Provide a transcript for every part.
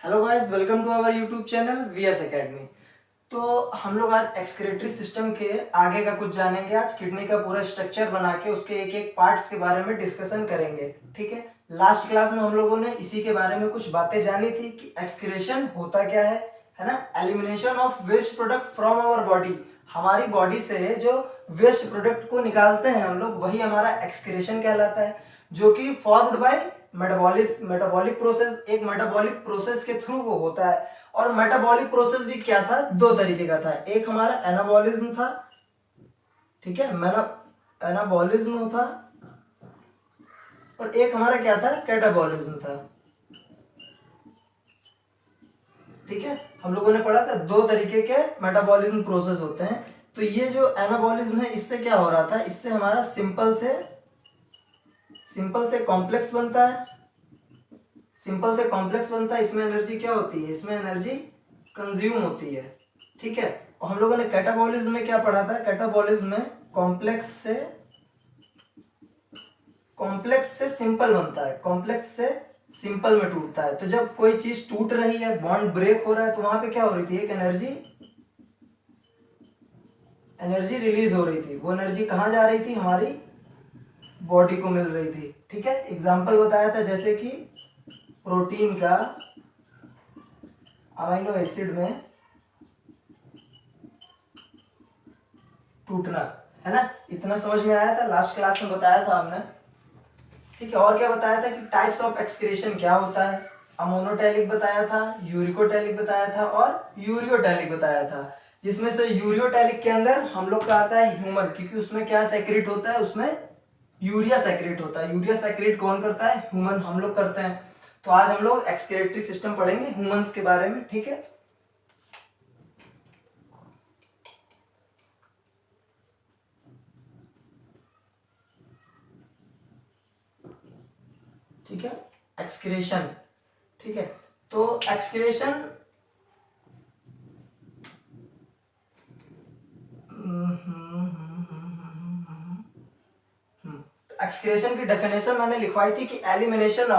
Hello guys, welcome to our YouTube channel VS academy. तो हम लोग आज एक्सक्रीटरी सिस्टम के आगे का कुछ जानेंगे। आज किडनी का पूरा स्ट्रक्चर बना के उसके एक एक पार्ट्स के बारे में डिस्कशन करेंगे। ठीक है, लास्ट क्लास में हम लोगों ने इसी के बारे में कुछ बातें जानी थी कि एक्सक्रीशन होता क्या है ना। Elimination of waste product from our body, हमारी बॉडी से जो वेस्ट प्रोडक्ट को निकालते हैं हम लोग, वही हमारा एक्सक्रीशन कहलाता है, जो कि फॉर्म्ड बाय मेटाबॉलिक प्रोसेस। एक मेटाबॉलिक प्रोसेस के थ्रू वो होता है। और मेटाबॉलिक प्रोसेस भी क्या था, दो तरीके का था। एक हमारा एनाबॉलिज्म था, ठीक है, एनाबॉलिज्म था, और एक हमारा क्या था, कैटाबॉलिज्म था। ठीक है, हम लोगों ने पढ़ा था दो तरीके के मेटाबॉलिज्म प्रोसेस होते हैं। तो ये जो एनाबॉलिज्म है, इससे क्या हो रहा था, इससे हमारा सिंपल से कॉम्प्लेक्स बनता है। इसमें एनर्जी क्या होती है, इसमें एनर्जी कंज्यूम होती है। ठीक है, और हम लोगों ने कैटाबॉलिज्म में क्या पढ़ा था, कैटाबॉलिज्म में कॉम्प्लेक्स से सिंपल बनता है, कॉम्प्लेक्स से सिंपल में टूटता है। तो जब कोई चीज टूट रही है, बॉन्ड ब्रेक हो रहा है, तो वहां पे क्या हो रही थी, एक एनर्जी रिलीज हो रही थी। वो एनर्जी कहाँ जा रही थी, हमारी बॉडी को मिल रही थी। ठीक है, एग्जाम्पल बताया था जैसे कि प्रोटीन का अमीनो एसिड में टूटना, है ना। इतना समझ में आया था, लास्ट क्लास में बताया था हमने। ठीक है, और क्या बताया था कि टाइप्स ऑफ एक्सक्रीशन क्या होता है। अमोनोटैलिक बताया था, यूरिकोटैलिक बताया था, और यूरियोटैलिक बताया था। जिसमें से यूरियोटैलिक के अंदर हम लोग का आता है ह्यूमन, क्योंकि उसमें क्या सेक्रेट होता है, उसमें यूरिया सेक्रेट होता है। यूरिया सेक्रेट कौन करता है, ह्यूमन, हम लोग करते हैं। तो आज हम लोग एक्सक्रीटरी सिस्टम पढ़ेंगे ह्यूमंस के बारे में। ठीक है, ठीक है, एक्सक्रीशन। ठीक है, तो एक्सक्रीशन एक्सक्रीशन की डेफिनेशन मैंने लिखवाई थी कि एलिमिनेशन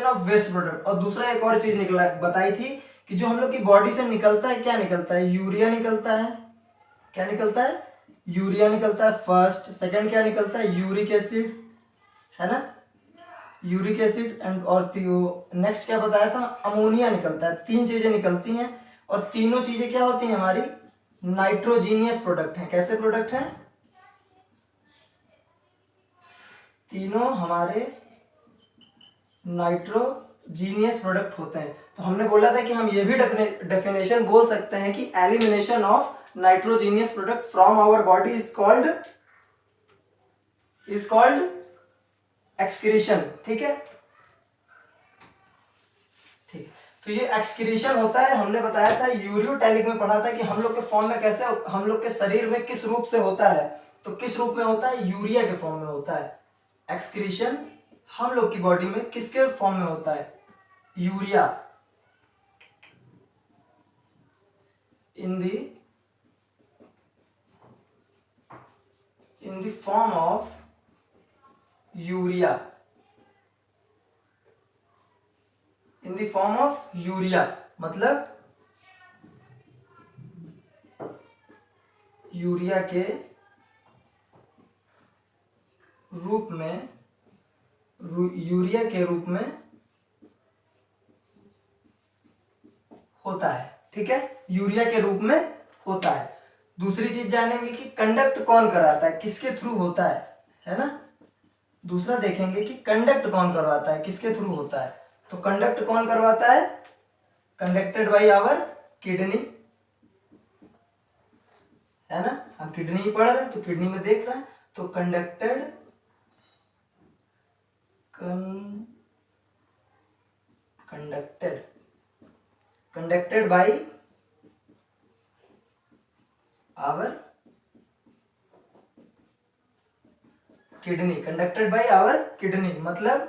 ऑफ वेस्ट प्रोडक्ट। और दूसरा एक और चीज निकला बताई थी कि जो हम लोग की बॉडी से निकलता है, क्या निकलता है, यूरिया निकलता है। क्या निकलता है, यूरिया निकलता है फर्स्ट। सेकंड क्या निकलता है, यूरिक एसिड, है ना, यूरिक एसिड। एंड और नेक्स्ट क्या बताया था, अमोनिया निकलता है। तीन चीजें निकलती हैं, और तीनों चीजें क्या होती हैं, हमारी नाइट्रोजीनियस प्रोडक्ट हैं। कैसे प्रोडक्ट हैं, तीनों हमारे नाइट्रोजीनियस प्रोडक्ट होते हैं। तो हमने बोला था कि हम ये भी डेफिनेशन बोल सकते हैं कि elimination of nitrogenous product from our body is called excretion. ठीक है, ठीक। तो ये एक्सक्रीशन होता है, हमने बताया था यूरियोटैलिक में पढ़ा था कि हम लोग के फॉर्म में कैसे, हम लोग के शरीर में किस रूप से होता है। तो किस रूप में होता है, यूरिया के फॉर्म में होता है। एक्सक्रीशन हम लोग की बॉडी में किसके फॉर्म में होता है, urea, in the form of urea, in the form of urea, मतलब यूरिया के रूप में, यूरिया के रूप में होता है। ठीक है, यूरिया के रूप में होता है। दूसरी चीज जानेंगे कि कंडक्ट कौन कराता है, किसके थ्रू होता है ना। दूसरा देखेंगे कि कंडक्ट कौन करवाता है, किसके थ्रू होता है। तो कंडक्ट कौन करवाता है, कंडक्टेड बाय आवर किडनी, है ना। हम किडनी ही पढ़ रहे हैं तो किडनी में देख रहे हैं। तो conducted by our kidney, conducted by our kidney, मतलब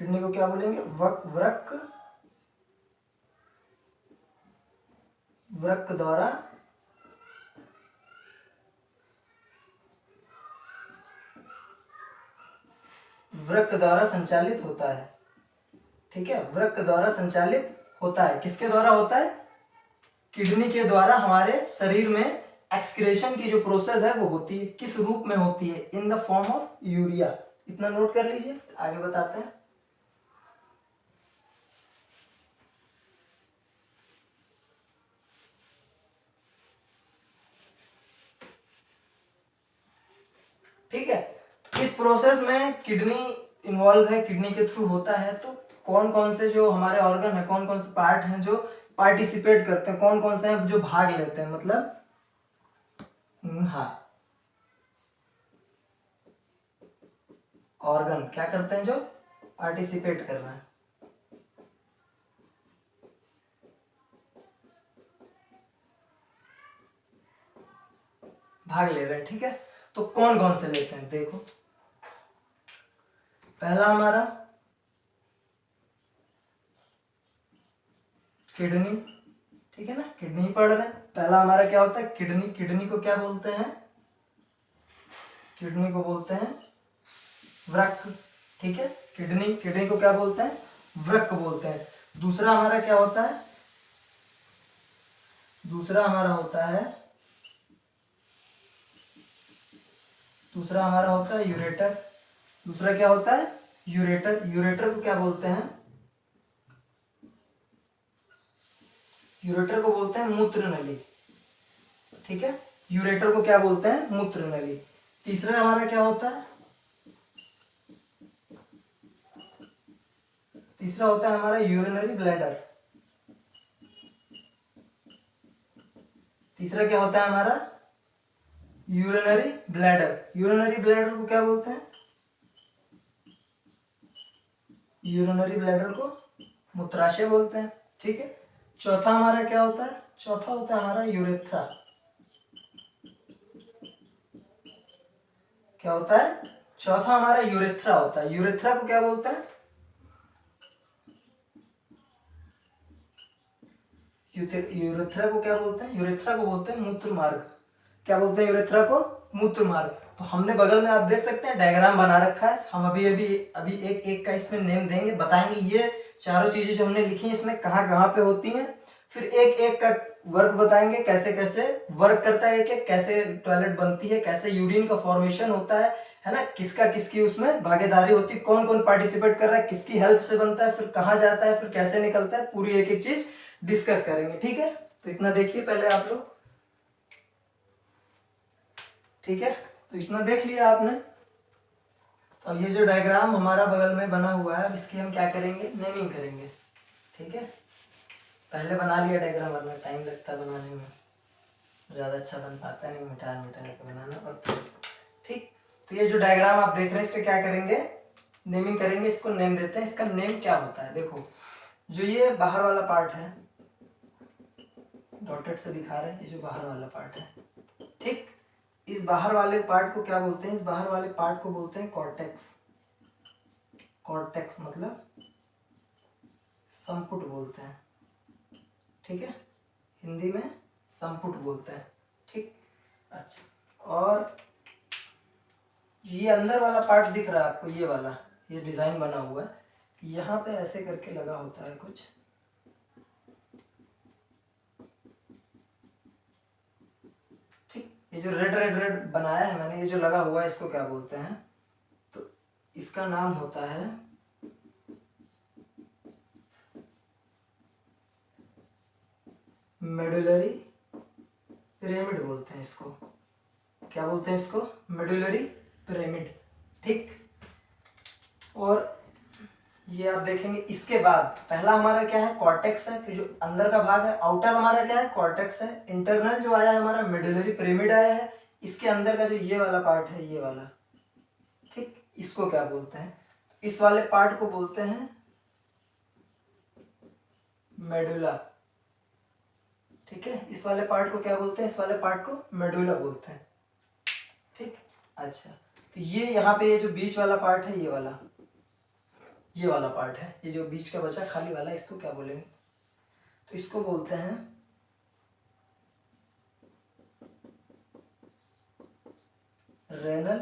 किडनी को क्या बोलेंगे, वृक्क द्वारा संचालित होता है। ठीक है, वृक्क द्वारा संचालित होता है। किसके द्वारा होता है? किडनी के द्वारा हमारे शरीर में एक्सक्रेशन की जो प्रोसेस है वो होती है। किस रूप में होती है? In the form of urea. इतना नोट कर लीजिए, आगे बताते हैं। ठीक है, इस प्रोसेस में किडनी इन्वॉल्व है, किडनी के थ्रू होता है। तो कौन कौन से जो हमारे ऑर्गन है, कौन कौन से पार्ट हैं जो पार्टिसिपेट करते हैं, कौन कौन से हैं जो भाग लेते हैं, मतलब हाँ, ऑर्गन क्या करते हैं जो पार्टिसिपेट कर रहे हैं, भाग ले रहे हैं। ठीक है, तो कौन कौन से लेते हैं देखो। पहला हमारा किडनी, ठीक है ना, किडनी पढ़ रहे हैं। पहला हमारा क्या होता है? किडनी। किडनी को क्या बोलते हैं? किडनी को बोलते हैं वृक्क। ठीक है, किडनी, किडनी को क्या बोलते हैं? वृक्क बोलते हैं। दूसरा हमारा क्या होता है? दूसरा हमारा होता है यूरेटर। दूसरा क्या होता है? यूरेटर। यूरेटर को क्या बोलते हैं? यूरेटर को बोलते हैं मूत्र नली। ठीक है, यूरेटर को क्या बोलते हैं? मूत्र नली। तीसरा हमारा क्या होता है? तीसरा होता है हमारा यूरिनरी ब्लैडर। तीसरा क्या होता है हमारा? Urinary bladder. यूरिनरी ब्लैडर को क्या बोलते हैं? यूरिनरी ब्लैडर को मूत्राशय बोलते हैं। ठीक है, चौथा हमारा क्या होता है? चौथा होता है हमारा यूरेथ्रा। क्या होता है? चौथा हमारा यूरेथ्रा होता है। यूरेथ्रा को क्या बोलते हैं? यूरेथ्रा को क्या बोलते हैं? यूरेथ्रा को बोलते हैं मूत्र मार्ग। क्या बोलते हैं यूरेथ्रा को? मूत्र मार्ग। तो हमने बगल में आप देख सकते हैं डायग्राम बना रखा है। हम अभी अभी अभी एक एक का इसमें नेम देंगे, बताएंगे ये चारों चीजें जो हमने लिखी हैं इसमें कहाँ कहाँ पे होती हैं। फिर एक एक का वर्क बताएंगे, कैसे कैसे वर्क करता है, एक एक कैसे टॉयलेट बनती है, कैसे यूरिन का फॉर्मेशन होता है ना, किसका किसकी उसमें भागीदारी होती है, कौन कौन पार्टिसिपेट कर रहा है, किसकी हेल्प से बनता है, फिर कहाँ जाता है, फिर कैसे निकलता है, पूरी एक एक चीज डिस्कस करेंगे। ठीक है, तो इतना देखिए पहले आप लोग। ठीक है, तो इतना देख लिया आपने। तो ये जो डायग्राम हमारा बगल में बना हुआ है, अब इसकी हम क्या करेंगे? नेमिंग करेंगे। ठीक है, पहले बना लिया डायग्राम, वरना टाइम लगता है बनाने में, ज़्यादा अच्छा बन पाता नहीं, मिटा मिटा के बनाना पड़ता है। ठीक, तो ये जो डायग्राम आप देख रहे हैं इसका क्या करेंगे? नेमिंग करेंगे। इसको नेम देते हैं। इसका नेम क्या होता है? देखो, जो ये बाहर वाला पार्ट है, डॉटेड से दिखा रहे हैं, ये जो बाहर वाला पार्ट है, ठीक, इस बाहर वाले पार्ट को क्या बोलते हैं? इस बाहर वाले पार्ट को बोलते हैं कॉर्टेक्स। कॉर्टेक्स मतलब संपुट बोलते हैं। ठीक है, हिंदी में संपुट बोलते हैं। ठीक, अच्छा, और ये अंदर वाला पार्ट दिख रहा है आपको, ये वाला, ये डिजाइन बना हुआ है, यहाँ पे ऐसे करके लगा होता है कुछ। ठीक, ये जो रेड रेड रेड बनाया है मैंने, ये जो लगा हुआ है, इसको क्या बोलते हैं? तो इसका नाम होता है मेडुलरी पिरामिड बोलते हैं इसको। क्या बोलते हैं इसको? Medullary pyramid. ठीक, और ये आप देखेंगे इसके बाद पहला हमारा क्या है? कॉर्टेक्स है। फिर जो अंदर का भाग है, आउटर हमारा क्या है? कॉर्टेक्स है। इंटरनल जो आया है हमारा मेडुलरी पिरामिड आया है। इसके अंदर का जो ये वाला पार्ट है, ये वाला, ठीक, इसको क्या बोलते हैं? इस वाले पार्ट को बोलते हैं मेडुला। ठीक है, इस वाले पार्ट को क्या बोलते हैं? इस वाले पार्ट को मेडुला बोलते हैं। ठीक, अच्छा, तो ये यहाँ पे ये जो बीच वाला पार्ट है, ये वाला पार्ट है, ये जो बीच का बचा खाली वाला, इसको क्या बोलेंगे? तो इसको बोलते हैं रेनल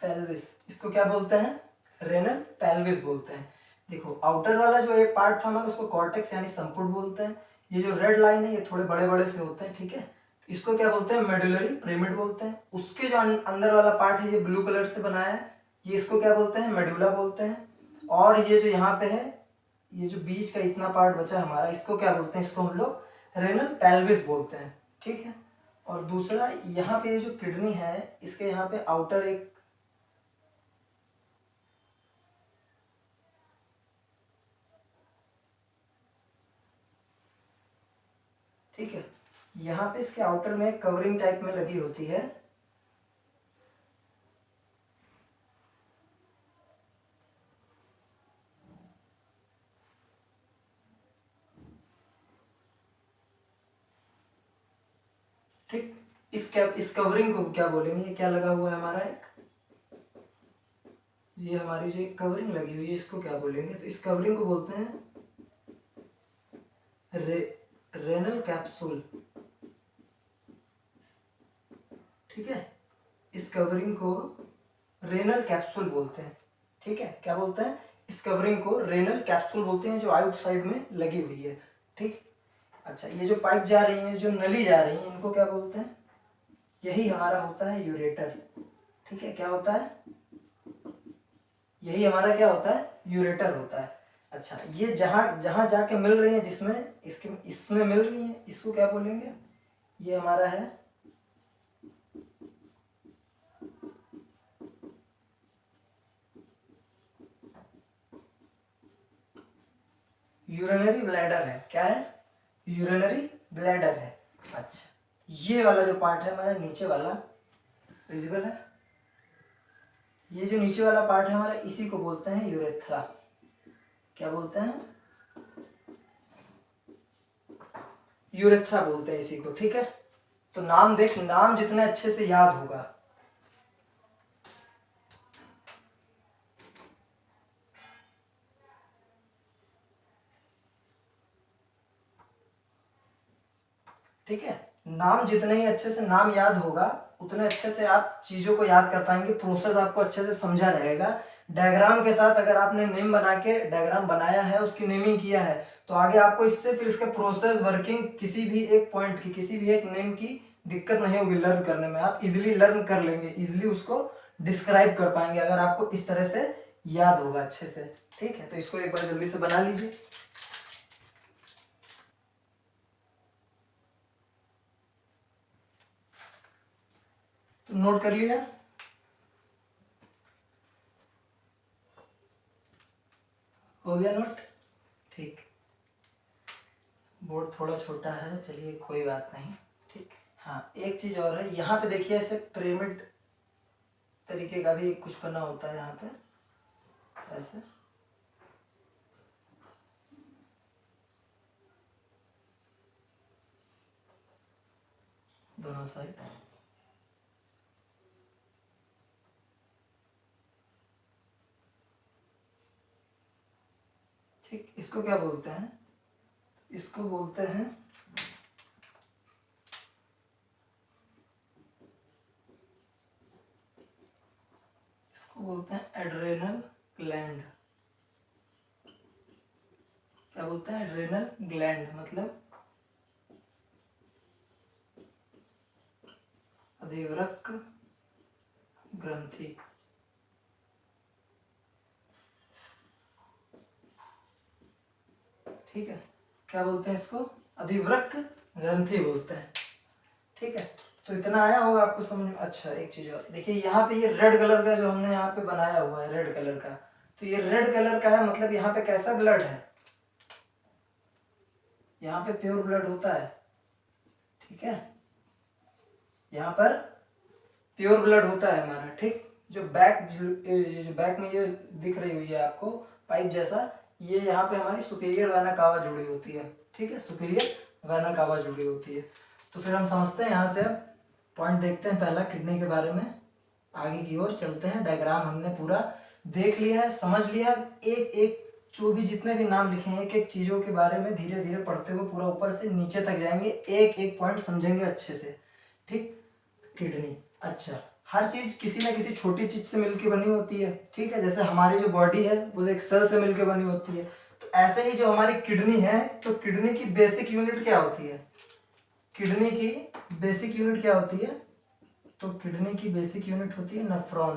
पेल्विस। इसको क्या बोलते हैं? रेनल पेल्विस बोलते हैं। देखो आउटर वाला जो एक पार्ट था हमारा उसको कॉर्टेक्स यानी संपुट बोलते हैं। ये जो रेड लाइन है ये थोड़े बड़े बड़े से होते हैं, ठीक है, इसको क्या बोलते हैं, मेडुलरी पिरामिड बोलते हैं। उसके जो अंदर वाला पार्ट है ये ब्लू कलर से बनाया है, ये इसको क्या बोलते हैं, मेडुला बोलते हैं। और ये जो यहाँ पे है, ये जो बीच का इतना पार्ट बचा हमारा, इसको क्या बोलते हैं, इसको हम लोग रेनल पेल्विस बोलते हैं, ठीक है। और दूसरा यहाँ पे ये जो किडनी है इसके यहाँ पे आउटर एक, ठीक है, यहाँ पे इसके आउटर में कवरिंग टाइप में लगी होती है, ठीक। इस कवरिंग को क्या बोलेंगे, ये क्या लगा हुआ है हमारा एक, ये हमारी जो एक कवरिंग लगी हुई है इसको क्या बोलेंगे, तो इस कवरिंग को बोलते हैं रेनल कैप्सूल, ठीक है। इस कवरिंग को रेनल कैप्सूल बोलते हैं, ठीक है। क्या बोलते हैं, इस कवरिंग को रेनल कैप्सूल बोलते हैं, जो आउटसाइड में लगी हुई है, ठीक। अच्छा, ये जो पाइप जा रही है, जो नली जा रही है, इनको क्या बोलते हैं, यही हमारा होता है यूरेटर, ठीक है। क्या होता है, यही हमारा क्या होता है, यूरेटर होता है। अच्छा, ये जहां जहां जाके मिल रही है, जिसमें इसके इसमें मिल रही है, इसको क्या बोलेंगे, ये हमारा है यूरिनरी ब्लैडर है। क्या है, यूरिनरी ब्लैडर है। अच्छा, ये वाला जो पार्ट है हमारा नीचे वाला, विजिबल है, ये जो नीचे वाला पार्ट है हमारा, इसी को बोलते हैं यूरेथ्रा। क्या बोलते हैं, यूरेथ्रा बोलते हैं इसी को, ठीक है। तो नाम देख, नाम जितने अच्छे से याद होगा, ठीक है, नाम जितने ही अच्छे से नाम याद होगा उतने अच्छे से आप चीजों को याद कर पाएंगे, प्रोसेस आपको अच्छे से समझा रहेगा। डायग्राम के साथ अगर आपने नेम बना के डायग्राम बनाया है, उसकी नेमिंग किया है, तो आगे आपको इससे फिर इसके प्रोसेस वर्किंग किसी भी एक पॉइंट की, किसी भी एक नेम की दिक्कत नहीं होगी लर्न करने में। आप इजिली लर्न कर लेंगे, इजिली उसको डिस्क्राइब कर पाएंगे अगर आपको इस तरह से याद होगा अच्छे से, ठीक है। तो इसको एक बार जल्दी से बना लीजिए। तो नोट कर लिया, हो गया नोट, ठीक। बोर्ड थोड़ा छोटा है, चलिए कोई बात नहीं, ठीक। हाँ, एक चीज और है, यहाँ पे देखिए ऐसे पिरामिड तरीके का भी कुछ बना होता है यहाँ पे, ऐसे दोनों साइड, ठीक। इसको क्या बोलते हैं, इसको बोलते हैं एड्रेनल ग्लैंड। क्या बोलते हैं, एड्रेनल ग्लैंड, मतलब अधिवृक्क ग्रंथि, ठीक है। क्या बोलते हैं इसको, अधिवृक्क ग्रंथि बोलते हैं, ठीक है। तो इतना आया होगा आपको समझ में। अच्छा, एक चीज और देखिए, यहाँ पे ये रेड कलर का जो हमने यहाँ पे बनाया हुआ है, रेड कलर का, तो ये रेड कलर का है, मतलब यहाँ पे कैसा ब्लड है, यहाँ पे प्योर ब्लड होता है, ठीक है, यहाँ पर प्योर ब्लड होता है हमारा, ठीक। जो बैक में ये दिख रही हुई है आपको पाइप जैसा, ये यहाँ पे हमारी सुपीरियर वेना कावा जुड़ी होती है, ठीक है, सुपीरियर वेना कावा जुड़ी होती है। तो फिर हम समझते हैं, यहाँ से अब पॉइंट देखते हैं पहला किडनी के बारे में, आगे की ओर चलते हैं। डायग्राम हमने पूरा देख लिया है, समझ लिया, एक एक जो भी जितने भी नाम लिखे हैं, एक एक चीज़ों के बारे में धीरे धीरे पढ़ते हुए पूरा ऊपर से नीचे तक जाएंगे, एक एक पॉइंट समझेंगे अच्छे से, ठीक। किडनी, अच्छा, हर चीज किसी ना किसी छोटी चीज से मिलके बनी होती है, ठीक है। जैसे हमारी जो बॉडी है वो एक सेल से मिलके बनी होती है, तो ऐसे ही जो हमारी किडनी है, तो किडनी की बेसिक यूनिट क्या होती है? किडनी की बेसिक यूनिट क्या होती है? तो किडनी की बेसिक यूनिट होती है नेफ्रॉन।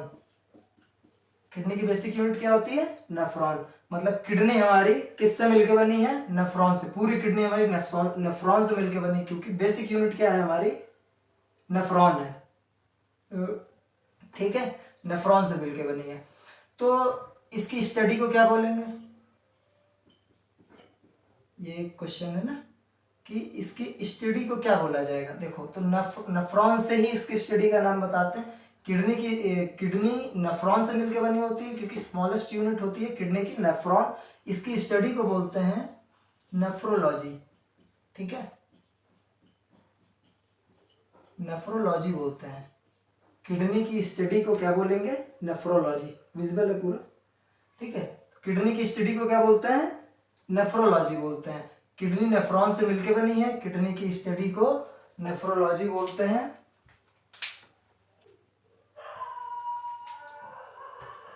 किडनी की बेसिक यूनिट क्या होती है? नेफ्रॉन। मतलब किडनी हमारी किससे मिलकर बनी है? नेफ्रॉन से। पूरी किडनी हमारी नेफ्रॉन से मिलकर बनी, क्योंकि बेसिक यूनिट क्या है हमारी? नेफ्रॉन है, ठीक है। नेफ्रॉन से मिलकर बनी है। तो इसकी स्टडी को क्या बोलेंगे? ये क्वेश्चन है ना कि इसकी स्टडी को क्या बोला जाएगा। देखो, तो नेफ्रॉन से ही इसकी स्टडी का नाम बताते हैं। किडनी नेफ्रॉन से मिलकर बनी होती है, क्योंकि स्मॉलेस्ट यूनिट होती है किडनी की नेफ्रॉन। इसकी स्टडी को बोलते हैं नेफ्रोलॉजी, ठीक है। नेफ्रोलॉजी बोलते हैं। किडनी की स्टडी को क्या बोलेंगे? नेफ्रोलॉजी। विजिबल है पूरा, ठीक है। किडनी की स्टडी को क्या बोलते हैं? नेफ्रोलॉजी बोलते हैं। किडनी नेफ्रॉन से मिलकर बनी है, किडनी की स्टडी को नेफ्रोलॉजी बोलते हैं,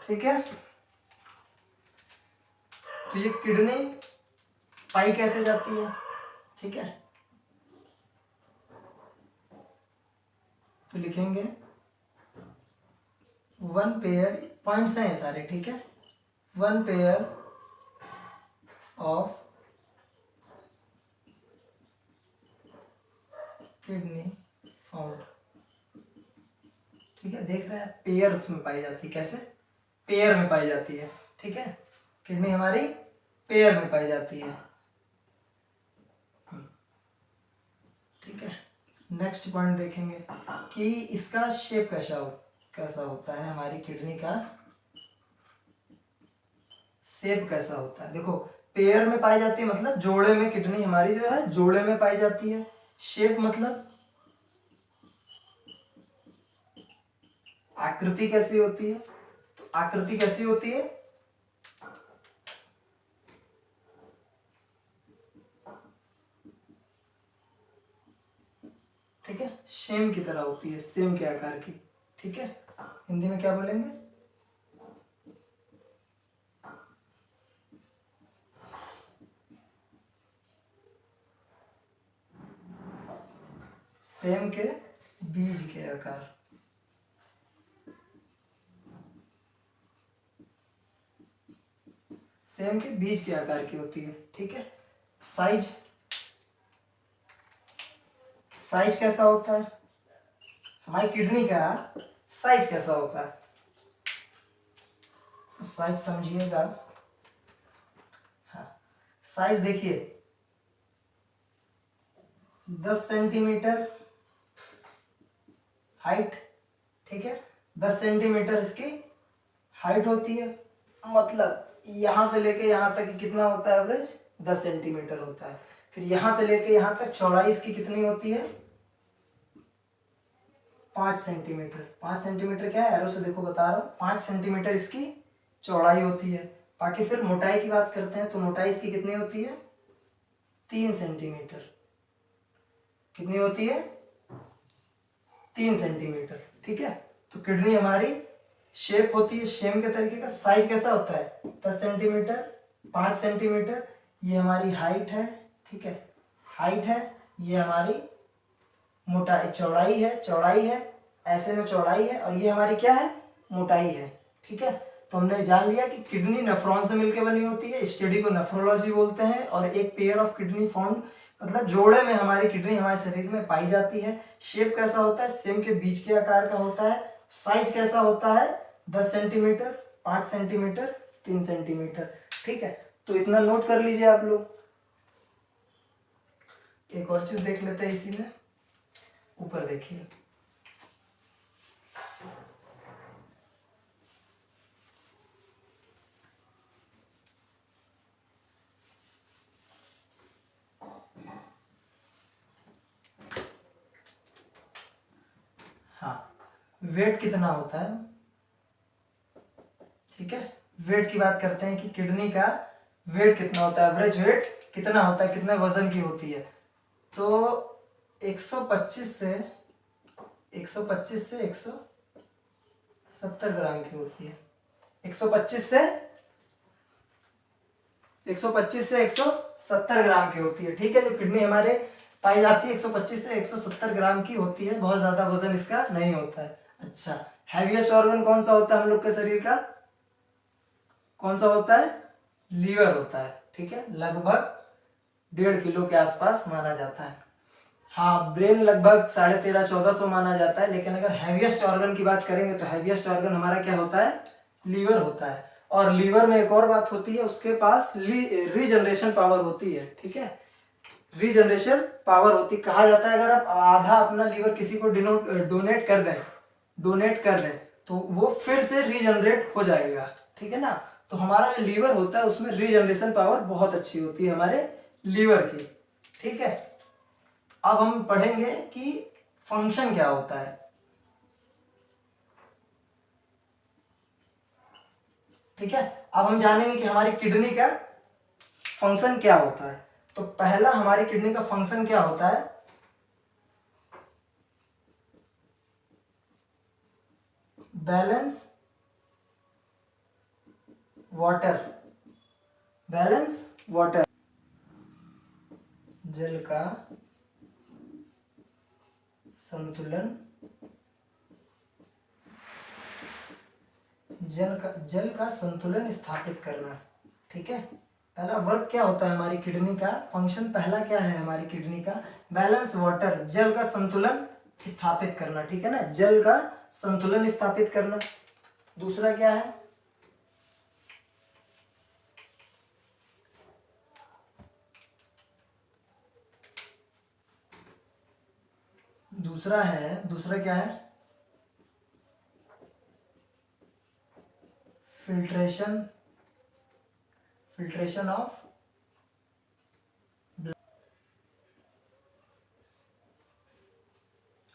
ठीक है। तो ये किडनी पाई कैसे जाती है, ठीक है। तो लिखेंगे 1 पेयर, पॉइंट्स हैं ये सारे, ठीक है। 1 पेयर ऑफ किडनी फाउंड, ठीक है। देख रहे हैं, पेयर्स में पाई जाती है। कैसे? पेयर में पाई जाती है, ठीक है। किडनी हमारी पेयर में पाई जाती है, ठीक है। नेक्स्ट पॉइंट देखेंगे कि इसका शेप कैसा होता है। हमारी किडनी का शेप कैसा होता है? देखो, पेयर में पाई जाती है मतलब जोड़े में किडनी हमारी जो है जोड़े में पाई जाती है। शेप मतलब आकृति कैसी होती है? तो आकृति कैसी होती है? ठीक है, सेम की तरह होती है, सेम के आकार की, ठीक है। हिंदी में क्या बोलेंगे? सेम के बीज के आकार, सेम के बीज के आकार की होती है, ठीक है। साइज, साइज कैसा होता है? हमारी किडनी का साइज कैसा होता है? तो साइज समझिएगा। हाँ, साइज देखिए, 10 सेंटीमीटर हाइट, ठीक है। 10 सेंटीमीटर इसकी हाइट होती है। मतलब यहां से लेके यहां तक कितना होता है? एवरेज 10 सेंटीमीटर होता है। फिर यहां से लेके यहां तक चौड़ाई इसकी कितनी होती है? 5 सेंटीमीटर। 5 सेंटीमीटर क्या है? एरो से देखो बता रहा हूं, 5 सेंटीमीटर इसकी चौड़ाई होती है। बाकी फिर मोटाई की बात करते हैं तो मोटाई इसकी कितनी होती है? 3 सेंटीमीटर। कितनी होती है? 3 सेंटीमीटर, ठीक है। तो किडनी हमारी शेप होती है सेम के तरीके का। साइज कैसा होता है? 10 सेंटीमीटर, 5 सेंटीमीटर। ये हमारी हाइट है, ठीक है, हाइट है। ये हमारी मोटाई, चौड़ाई है, ऐसे में चौड़ाई है, और ये हमारी क्या है? मोटाई है, ठीक है। तो हमने जान लिया कि किडनी नेफ्रॉन से मिलकर बनी होती है, स्टडी को नेफ्रोलॉजी बोलते हैं। और एक पेयर ऑफ किडनी फाउंड मतलब जोड़े में हमारी किडनी हमारे शरीर में पाई जाती है। शेप कैसा होता है? सेम के बीज के आकार का होता है। साइज कैसा होता है? 10 सेंटीमीटर, 5 सेंटीमीटर, 3 सेंटीमीटर, ठीक है। तो इतना नोट कर लीजिए आप लोग। एक और चीज देख लेते हैं इसी में, ऊपर देखिए। हाँ, वेट कितना होता है, ठीक है। वेट की बात करते हैं कि किडनी का वेट कितना होता है, एवरेज वेट कितना होता है, कितने वजन की होती है। तो 125 से 125 से 70 ग्राम की होती है। 125 से 170 ग्राम की होती है। ठीक है, जो किडनी हमारे पाई जाती है 125 से 170 ग्राम की होती है, बहुत ज्यादा वजन इसका नहीं होता है। अच्छा, हैवीएस्ट ऑर्गन कौन सा होता है हम लोग के शरीर का? कौन सा होता है? लीवर होता है। ठीक है, लगभग 1.5 किलो के आसपास माना जाता है। हाँ, ब्रेन लगभग 1350-1400 माना जाता है, लेकिन अगर हैवीएस्ट ऑर्गन की बात करेंगे तो हैवीएस्ट ऑर्गन हमारा क्या होता है? लीवर होता है। और लीवर में एक और बात होती है, उसके पास रीजनरेशन पावर होती है। ठीक है, रीजनरेशन पावर होती, कहा जाता है अगर आप आधा अपना लीवर किसी को डोनेट कर दें तो वो फिर से रीजनरेट हो जाएगा। ठीक है ना, तो हमारा जो लीवर होता है उसमें रीजनरेशन पावर बहुत अच्छी होती है हमारे लीवर की। ठीक है, अब हम पढ़ेंगे कि फंक्शन क्या होता है। ठीक है, अब हम जानेंगे कि हमारी किडनी का फंक्शन क्या होता है। तो पहला हमारी किडनी का फंक्शन क्या होता है? बैलेंस वाटर, जल का संतुलन, जल का संतुलन स्थापित करना। ठीक है, पहला वर्क क्या होता है हमारी किडनी का? फंक्शन पहला क्या है हमारी किडनी का? बैलेंस वाटर, जल का संतुलन स्थापित करना। ठीक है ना, जल का संतुलन स्थापित करना। दूसरा क्या है? दूसरा क्या है? Filtration of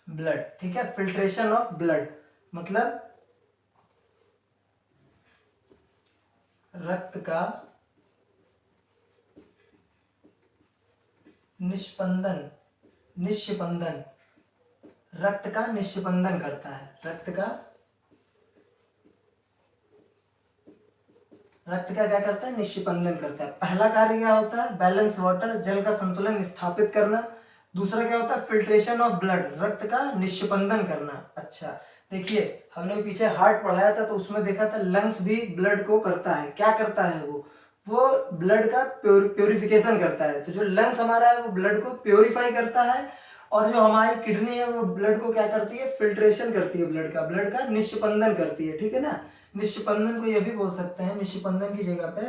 blood. ठीक है, फिल्ट्रेशन ऑफ ब्लड मतलब रक्त का निष्पंदन रक्त का निष्पंदन करता है। रक्त का क्या करता है? निष्पंदन करता है। पहला कार्य क्या होता है? बैलेंस वाटर, जल का संतुलन स्थापित करना। दूसरा क्या होता है? फिल्ट्रेशन ऑफ ब्लड, रक्त का निष्पंदन करना। अच्छा, देखिए हमने पीछे हार्ट पढ़ाया था तो उसमें देखा था लंग्स भी ब्लड को करता है। क्या करता है वो ब्लड का प्योरिफिकेशन करता है। तो जो लंग्स हमारा है वो ब्लड को प्योरीफाई करता है, और जो हमारी किडनी है वो ब्लड को क्या करती है? फिल्ट्रेशन करती है, ब्लड का निष्पंदन करती है। ठीक है ना, निष्पंदन को ये भी बोल सकते हैं, निष्पंदन की जगह पे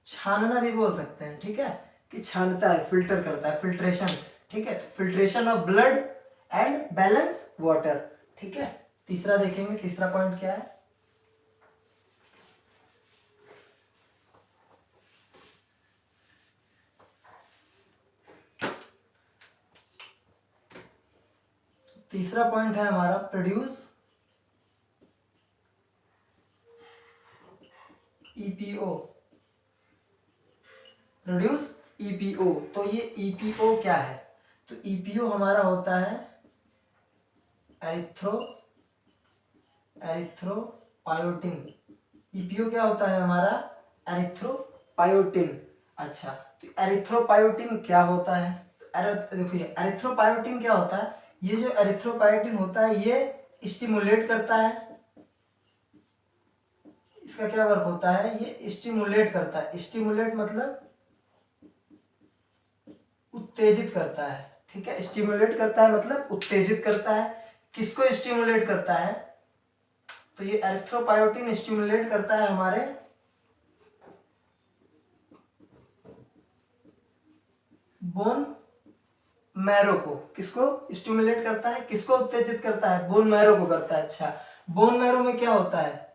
छानना भी बोल सकते हैं। ठीक है, कि छानता है, फिल्टर करता है, फिल्ट्रेशन। ठीक है, filtration of blood and balance water. ठीक है, तीसरा देखेंगे, तीसरा पॉइंट क्या है? तीसरा पॉइंट है हमारा प्रोड्यूस ईपीओ। तो ये ईपीओ क्या है? तो ईपीओ हमारा होता है एरिथ्रोपायोटिन। ईपीओ क्या होता है हमारा? एरिथ्रोपायोटिन। अच्छा, तो एरिथ्रोपायोटिन क्या होता है? देखिए एरिथ्रोपायोटिन क्या होता है? ये जो एरिथ्रोपायोटिन होता है ये स्टिमुलेट करता है। इसका क्या वर्क होता है? ये स्टिमुलेट करता है। स्टिमुलेट मतलब उत्तेजित करता है। ठीक है, स्टिमुलेट करता है मतलब उत्तेजित करता है। किसको स्टिमुलेट करता है? तो ये एरिथ्रोपायोटिन स्टिमुलेट करता है हमारे बोन मैरो को। किसको स्टिमुलेट करता है? किसको उत्तेजित करता है? बोन मैरो को करता है। अच्छा, बोन मैरो में क्या होता है?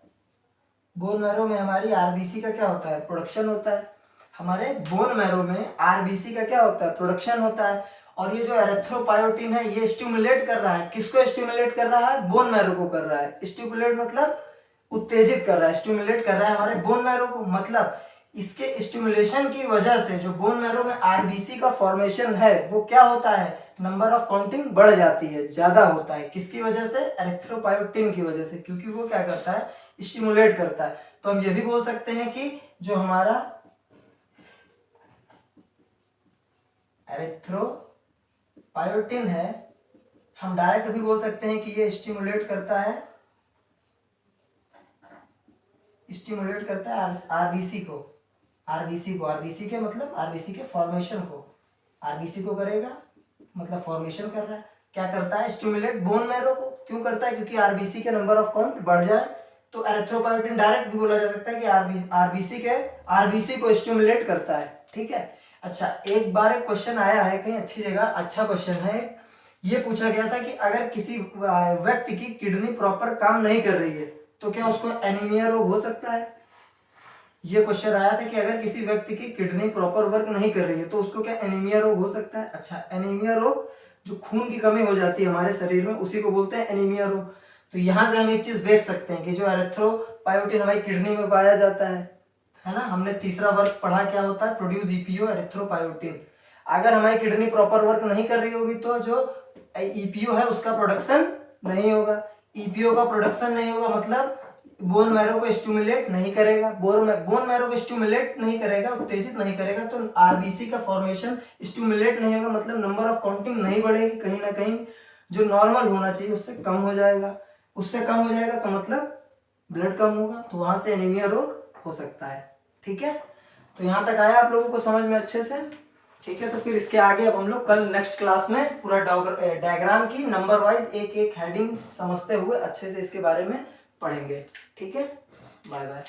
बोन मैरो में हमारी आरबीसी का क्या होता है? प्रोडक्शन होता है। हमारे बोन मैरो में आरबीसी का क्या होता है? प्रोडक्शन होता है। और ये जो एरिथ्रोपायोटिन है ये स्टिमुलेट कर रहा है। किसको स्टिमुलेट कर रहा है? बोन मैरो को कर रहा है। स्टिमुलेट मतलब उत्तेजित कर रहा है, स्टिमुलेट कर रहा है हमारे बोन मैरो को। मतलब इसके स्टिमुलेशन की वजह से जो बोन मैरो में आरबीसी का फॉर्मेशन है वो क्या होता है? नंबर ऑफ काउंटिंग बढ़ जाती है, ज्यादा होता है। किसकी वजह से? एरिथ्रोपायोटिन की वजह से, क्योंकि वो क्या करता है? स्टिमुलेट करता है। तो हम ये भी बोल सकते हैं कि जो हमारा एरिथ्रोपायोटिन है, हम डायरेक्ट भी बोल सकते हैं कि ये स्टिमुलेट करता है आरबीसी को। आरबीसी के मतलब आरबीसी के फॉर्मेशन को, आरबीसी को करेगा मतलब फॉर्मेशन कर रहा है। क्या करता है? स्टिमुलेट बोन मैरो को। क्यों करता है? क्योंकि आरबीसी के नंबर ऑफ काउंट बढ़ जाए। तो एरिथ्रोपायोटिन डायरेक्ट भी बोला जा सकता है कि आरबीसी को स्टिमुलेट करता है। ठीक है। अच्छा, एक बार एक क्वेश्चन आया है कहीं अच्छी जगह, अच्छा क्वेश्चन है। ये पूछा गया था कि अगर किसी व्यक्ति की किडनी प्रॉपर काम नहीं कर रही है तो क्या उसको एनीमिया रोग हो सकता है? ये क्वेश्चन आया था कि अगर किसी व्यक्ति की किडनी प्रॉपर वर्क नहीं कर रही है तो उसको क्या एनीमिया रोग हो सकता है? अच्छा, एनीमिया रोग जो खून की कमी हो जाती है हमारे शरीर में, उसी को बोलते हैं एनीमिया रोग। तो यहां से हम एक चीज देख सकते हैं कि जो एरिथ्रोपायोटिन हमारी किडनी में पाया जाता है ना, हमने तीसरा वर्क पढ़ा क्या होता है? Produce EPO erythropoietin. अगर हमारी किडनी प्रॉपर वर्क नहीं कर रही होगी तो जो ईपीओ है उसका प्रोडक्शन नहीं होगा। ईपीओ का प्रोडक्शन नहीं होगा मतलब बोन मैरो को स्टिमुलेट नहीं करेगा। बोन मैरो को स्टिमुलेट नहीं करेगा, उत्तेजित नहीं करेगा, तो आरबीसी का फॉर्मेशन स्टिमुलेट नहीं होगा, मतलब नंबर ऑफ काउंटिंग नहीं बढ़ेगी। कहीं ना कहीं जो नॉर्मल होना चाहिए उससे कम हो जाएगा। उससे कम हो जाएगा तो मतलब ब्लड कम होगा, तो वहां से एनीमिया रोग हो सकता है। ठीक है, तो यहाँ तक आया आप लोगों को समझ में अच्छे से? ठीक है, तो फिर इसके आगे अब हम लोग कल नेक्स्ट क्लास में पूरा डायग्राम की नंबर वाइज एक एक हेडिंग समझते हुए अच्छे से इसके बारे में पढ़ेंगे। ठीक है, बाय बाय।